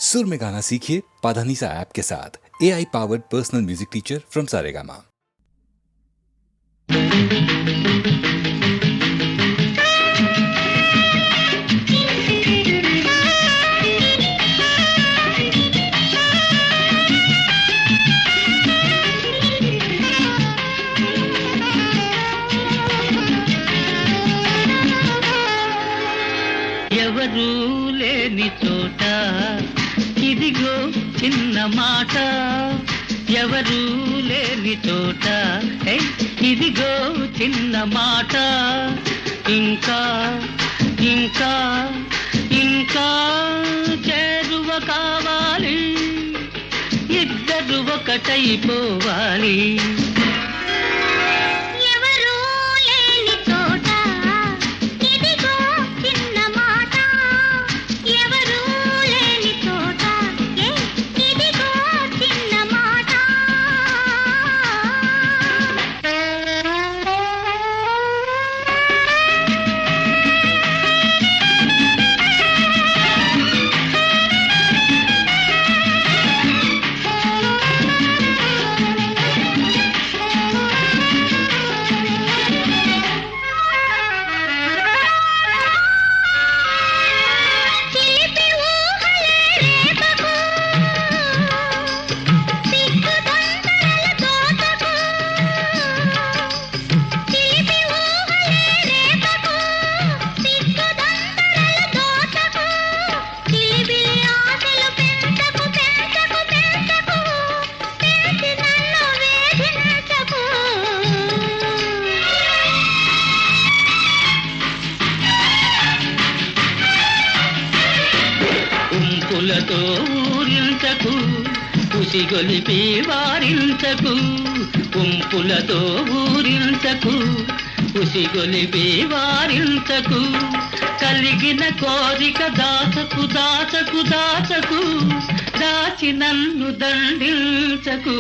सुर में गाना सीखिए पाधानीसा ऐप के साथ। AI powered personal music teacher from Saregama. ఎవరూ లేని చోట ఇదిగో చిన్న మాట, ఎవరూ లేని చోట ఇదిగో చిన్న మాట, ఇంకా ఇంకా ఇంకా చేరువ కావాలి, ఇద్దరు ఒకటైపోవాలి. ఉంపులతో ఊరించకు, ఉసిగొలిపి వారించకు, ఉంపులతో ఊరించకు, ఉసిగొలిపి వారించకు, కలిగిన కోరిక దాచకు దాచకు దాచకు, దాచి నన్ను దండించకు.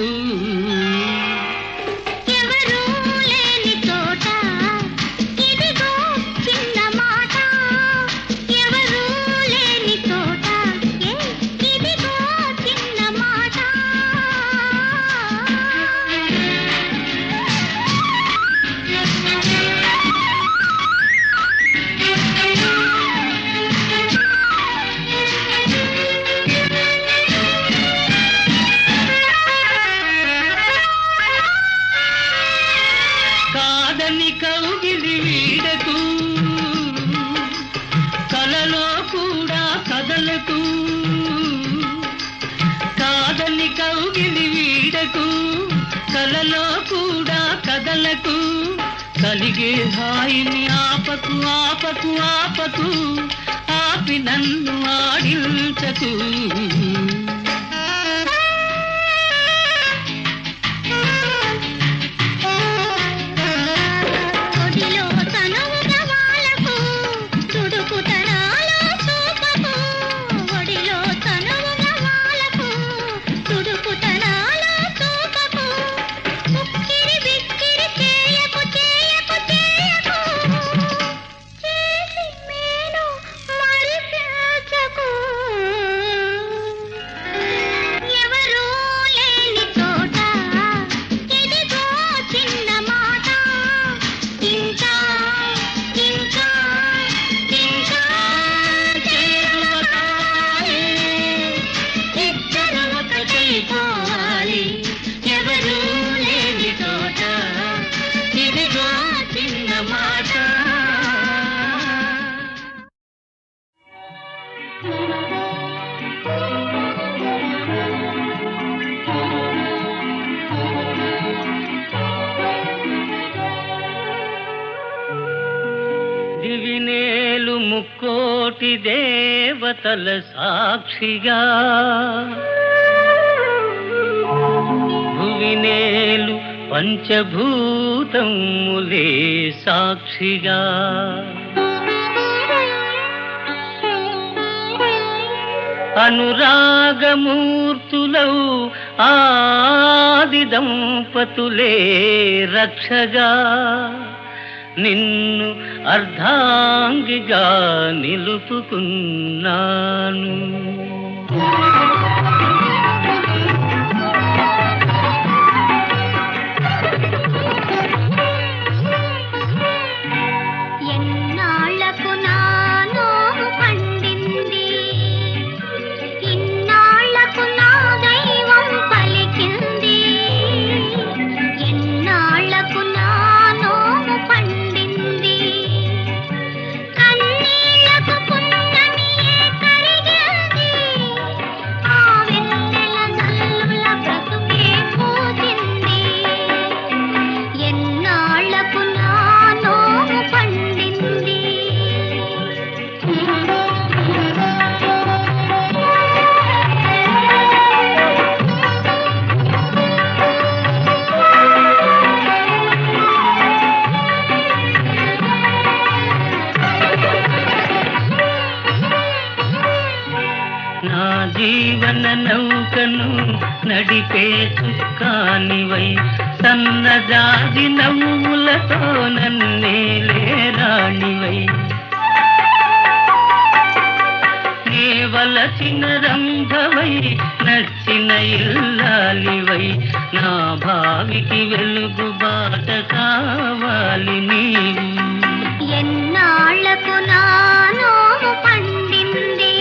కౌగిలి వీడకు, కలలో కూడా కదలకు, కాదని కౌగిలి వీడకు, కలలో కూడా కదలకు, కలిగే హాయిని ఆపకు ఆపకు ఆపకు, ఆపి నన్ను ఆడించకు. దివినేలు ముక్కోటి దేవతల సాక్షిగా, భువినేలు పంచభూతములే సాక్షిగా, అనురాగమూర్తులౌ ఆది దంపతులే రక్షగా, నిన్ను అర్ధాంగిగా నిలుపుకున్నాను. జీవన నౌకను నడిపే చుక్కానివై సన్నజాజి నవ్వులతో నన్నేలే రాణివై వలచిన రంభవై నచ్చిన ఇల్లాలివై నా భావికి వెలుగు బాట కావాలి నీవు ఎన్నాళ్లకు నానో పండింది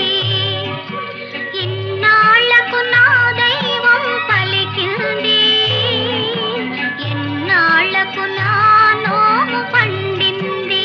ఇన్నాళ్లకు నా దైవం పలికింది ఎన్నాళ్లకు నానో పండింది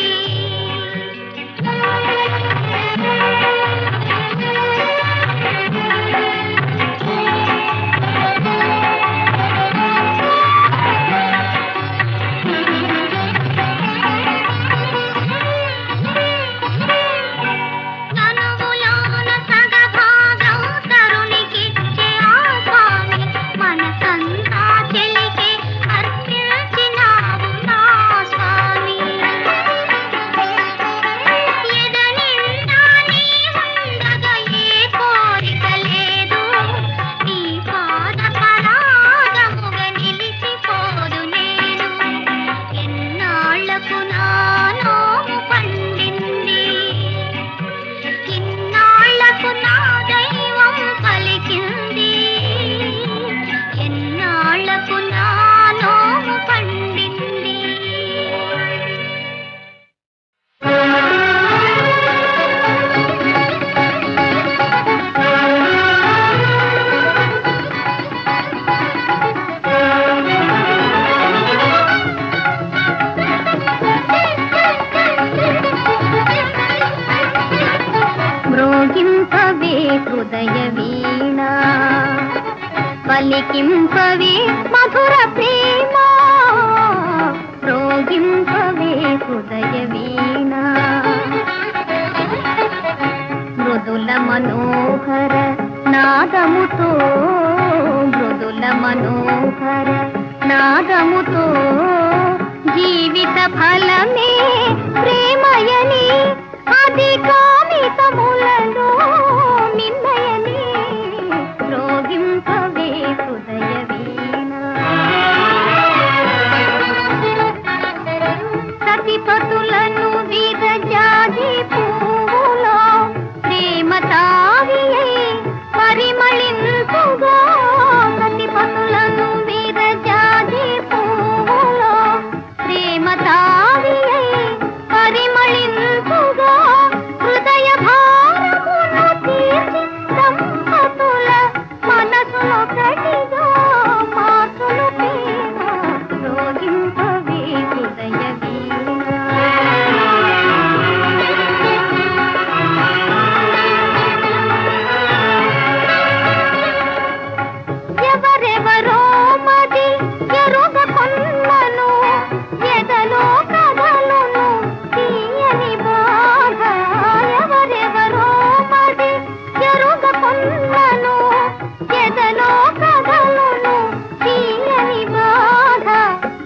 హృదయ వీణ పలికింపవే మధుర ప్రేమ రోగింపవే హృదయ వీణ మృదుల మనోహర నాదముతో మృదుల మనోహర నాదముతో జీవిత ఫలమే ప్రేమయని అది కామితములలో మిన్నయని రోగింపవే హృదయ వీణ సతిపతులను విరజాజి పువ్వులో ప్రేమ తావియై పరిమళింపుగా సతిపతులను విరజాజి పువ్వులో ప్రేమ తావియై పరిమళింపుగా హృదయ భారమును తీర్చి దంపతుల మనసులో కడిగా మాసులు ప్రేమ రోగింపవే హృదయ వీణ ఎవరెవరో మది ఎరుగ కొన్నను ఎదలో కదలును తీయని బాధ ఎవరెవరో మది ఎరుగ కొన్నను ఎదలో కదలును తీయని బాధ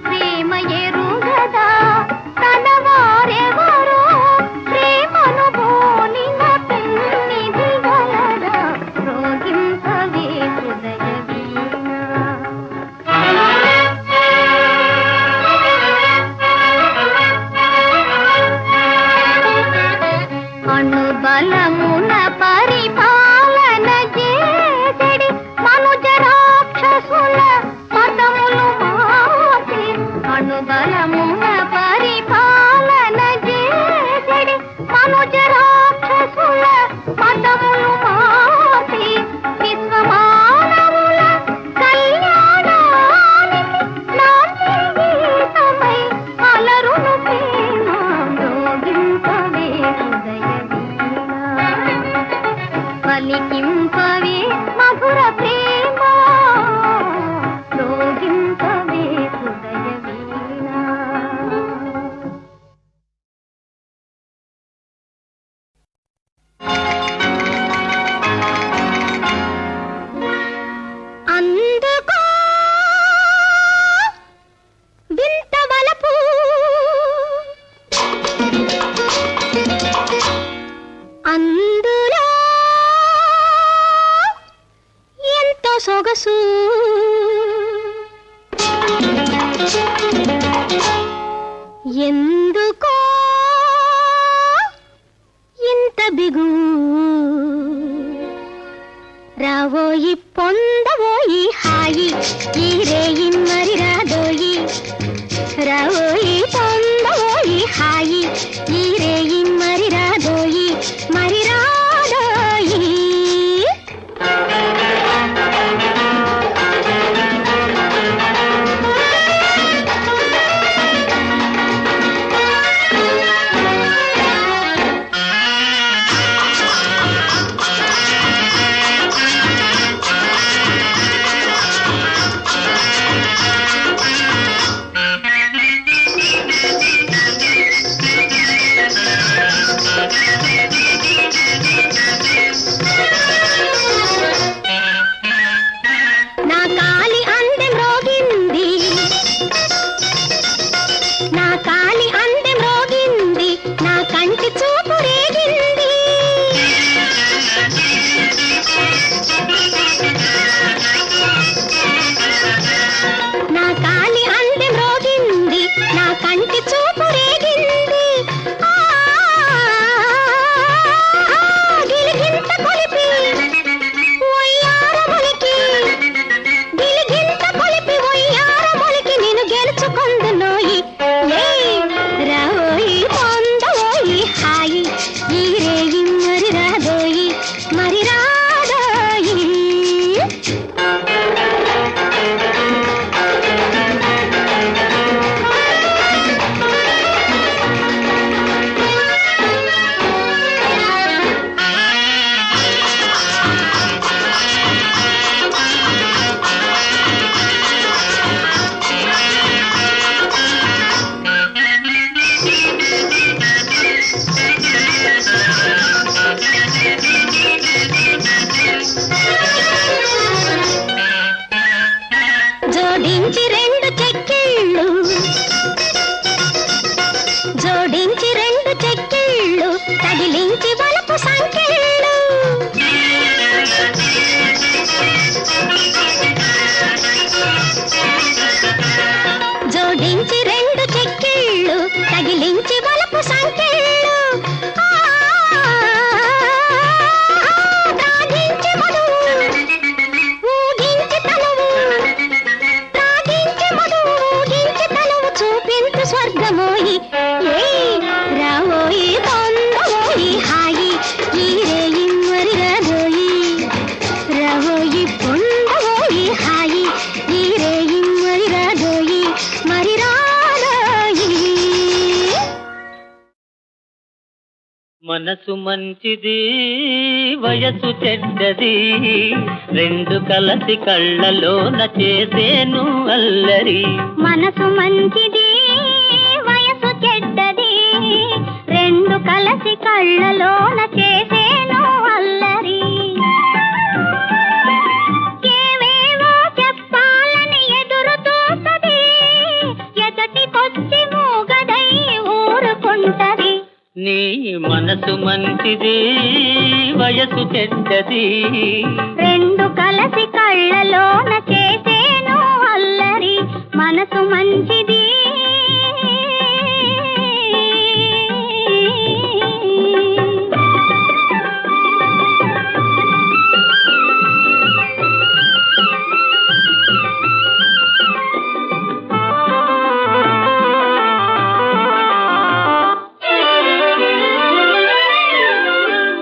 ప్రేమ ఎరుగదా తన వారెవరో ప్రేమను పోలిన పెన్నిది గలదా రోగింపవే హృదయ వీణ అణుబలమున పరిపాలన చేసెడి మనుజ రాక్షసుల పదములు మార్చి అణుబలమున పరిపాలన చేసెడి మనుజ రాక్షసుల పదములు మార్చి విశ్వమానవుల కళ్యాణానికి నాట్య గీతమై అలరును ప్రేమ రోగింపవే హృదయ వీణ పలికింపవే మధుర ప్రేమ రోగింపవే హృదయ వీణ అందుకో వింత వలపు అందులో సొగసు ఎందుకో ఇంత బిగు రావోయి పొందవోయి హాయి ఈ రేయి మరి రాదోయి రావోయి పొందవోయి హాయి ఈ రేయి మరి రాదోయి మరి రాదోయి జోడించి రెండు చెక్కిళ్ళు తగిలించి వలపు సంకెళ్ళు జోడించి రెండు చెక్కిళ్ళు తగిలించి వలపు సంకెళ్ళు రాగించి మధువు ఊగించి తనువు రాగించి మధువు ఊగించి తనువు చూపించు స్వర్గమోయి రావోయి పొందవోయి హాయి ఈ రేయి మరి రాదోయి రావోయి పొందవోయి హాయి ఈ రేయి మరి రాదోయి మరి రాదోయి. మనసు మంచిది వయసు చెడ్డది రెండు కలసి కళ్ళలోన చేసేను అల్లరి. మనసు మంచిది వయసు చెడ్డది రెండు కలసి కళ్ళలోన చేసేను అల్లరి. ఏవేవో చెప్పాలని ఎదురు చూస్తది ఎదటికొచ్చి మూగదై ఊరుకుంటది. నీ మనసు మంచిది వయసు చెడ్డది రెండు కలసి కళ్ళలోన చేసేను అల్లరి. మనసు మంచిది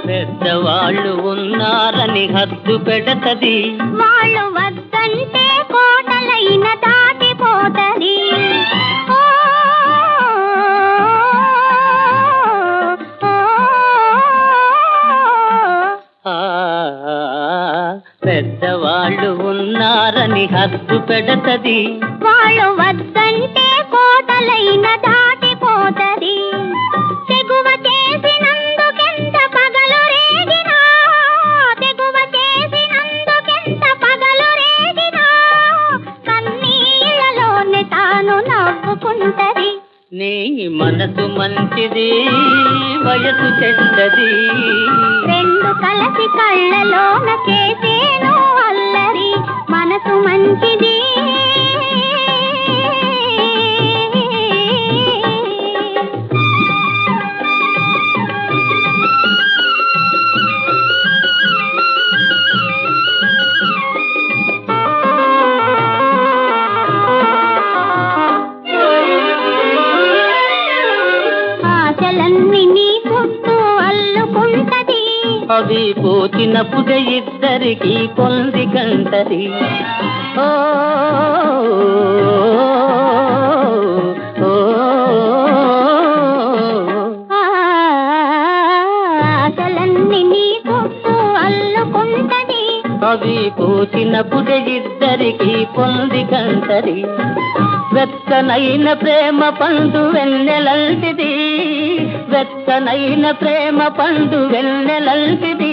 పెద్దవాళ్ళు ఉన్నారని హద్దు పెడతది. వాళ్ళు వద్దంటే కోటలైన దాటిపోతది. పెద్దవాళ్ళు ఉన్నారని హద్దు పెడతది. వాళ్ళు వద్దంటే కోటలైన దాటిపోతది. తెగువ చేసినందుకెంత పగలు రేగినా తెగువ చేసినందుకెంత పగలు రేగినా కన్నీళ్ళలోనే తాను నవ్వుకుంటది. నీ మనసు మంచిది వయసు చెడ్డది రెండు కలసి కళ్ళలోన చేసేను అల్లరి. అవి పూచినప్పుడే ఇద్దరికి పొంది కంటది. ఓ ఆశలన్నీ నీ చుట్టూ అల్లుకుంటది. అవి పూచినప్పుడే ఇద్దరికి పొంది కంటది. వెచ్చనైన ప్రేమ పండు వెన్నెలంటిది, వెచ్చనైన ప్రేమ పండు వెన్నెలంటిది.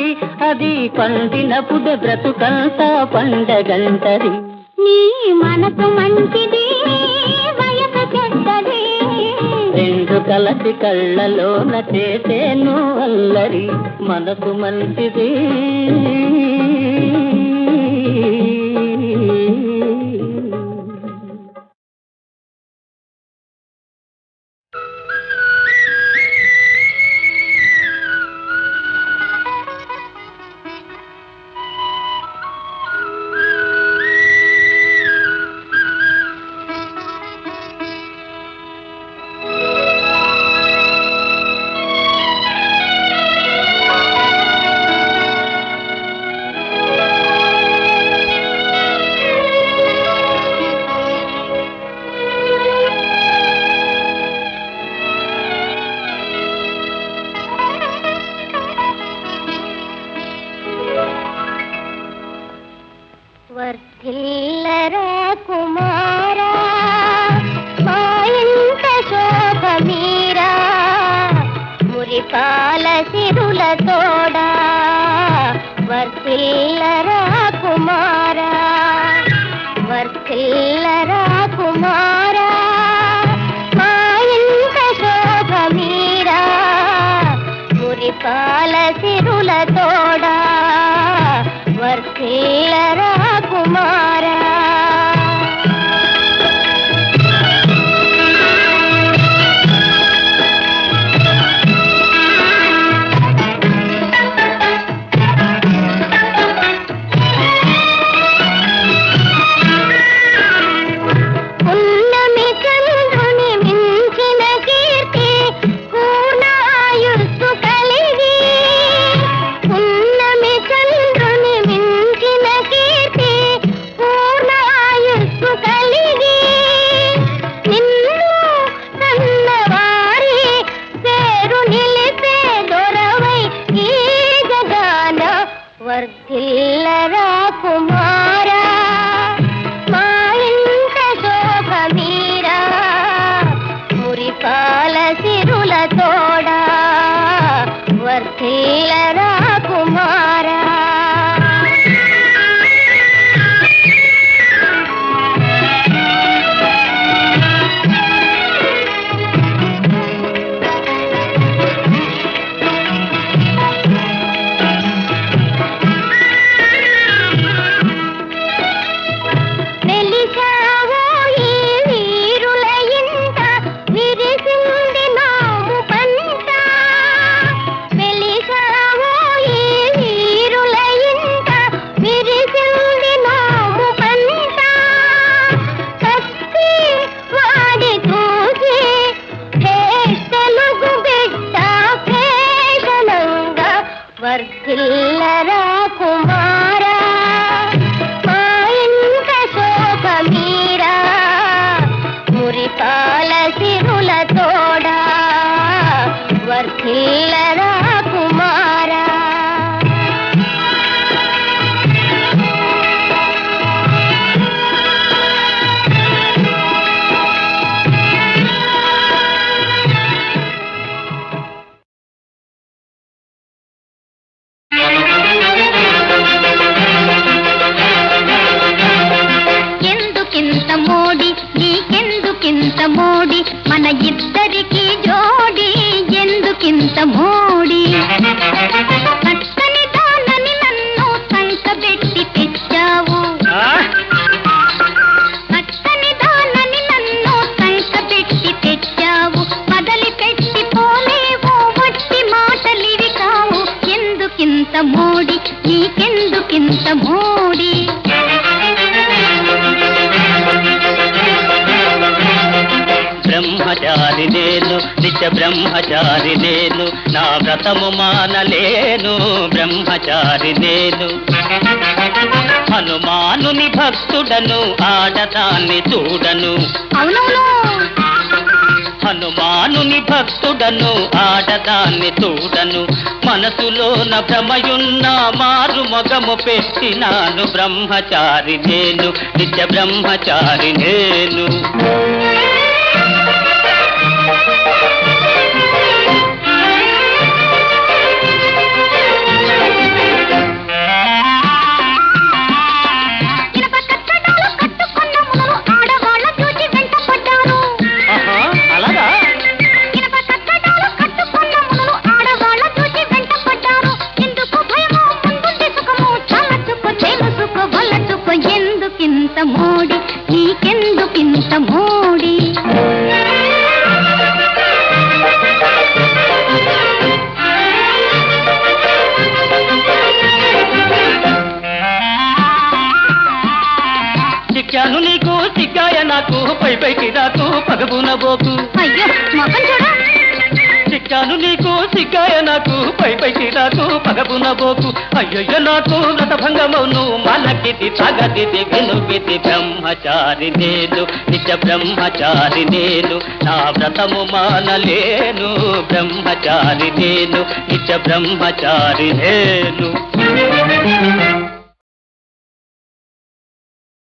అది పండినప్పుడు బ్రతుకంతా పండగంటది. నీ మనసు మంచిది, వయసు చెడ్డది. రెండు కలసి కళ్ళలోన చేసేను అల్లరి. మనసు మంచిది, వర్ధిల్లరా కుమారా, మా ఇంట శోభ మీరా. మురిపాల సిరుల తోడా, వర్ధిల్లరా కుమారా, వర్ధిల్లరా కుమారా. మా ఇంట శోభ మీరా, మురిపాల సిరుల తోడా, వర్ధిల్లరా కుమారా. పున్నమి చంద్రుని మించిన కీర్తి, పూర్ణాయుస్సు కలిగి. పున్నమి చంద్రుని మించిన కీర్తి, పూర్ణాయుస్సు కలిగి. నిన్ను కన్నవారి పేరు నిలిపే దొరవై ఈ జగాన, వర్ధిల్లరా కుమారా. మా ఇంట శోభ మీరా, మురిపాల సిరుల తోడా, వర్ధిల్లరా కుమారా. వెలిసావో ఈ వీరుల ఇంట, విరిసింది నాము పంట. వెలిసావో ఈ వీరుల ఇంట, విరిసింది నాము పంట. కత్తి వాడి చూసి హే తెలుగు బిడ్డ భేషణంగా, వర్ధిల్లరా కుమారా. మా ఇంట శోభ మీరా, మురిపాల సిరుల తోడా, వర్ధిల్లరా కుమారా. ఎందుకింత మోడి, నీకెందుకింత మోడి, మన ఇద్దరికి జోడి. ఎందుకింత మోడి, చక్కని దానని నన్ను సంకబెట్టి తెచ్చావు. చక్కని దానని నన్ను సంకబెట్టి తెచ్చావు. మొదలు పెట్టి పోలేవు, వట్టి మాటలివి కావు. ఎందుకింత మోడి, నీకెందుకింత మోడి. బ్రహ్మచారి బ్రహ్మచారి నేను, నిత్య బ్రహ్మచారి నేను, నా వ్రతము మానలేను, బ్రహ్మచారి నేను. హనుమానుని భక్తుడను, ఆడదాన్ని చూడను. అవునవును. హనుమానుని భక్తుడను, ఆడదాన్ని చూడను, మనసులోన భ్రమయున్న మారు మొగము పెట్టినాను, బ్రహ్మచారి నేను, నిత్య బ్రహ్మచారి నేను. ఎందుకింత మోడి, నీకెందుకింత మోడి? సిక్కాను నీకు, సిగ్గాయ నాకు, పై పైకి రాకు, పగబున బోకు. అయ్యో మొఖం చూడ. సిక్కాను నీకు, సిగ్గాయ నాకు, పై పైకి రాకు, పగబున బోకు. అయ్యయ్య నాకు వ్రతభంగమౌను, మనకిది తగదిది వినుగిది, బ్రహ్మచారి నేను, నిత్య బ్రహ్మచారి నేను, నా వ్రతము మానలేను, బ్రహ్మచారి నేను, నిత్య బ్రహ్మచారి నేను.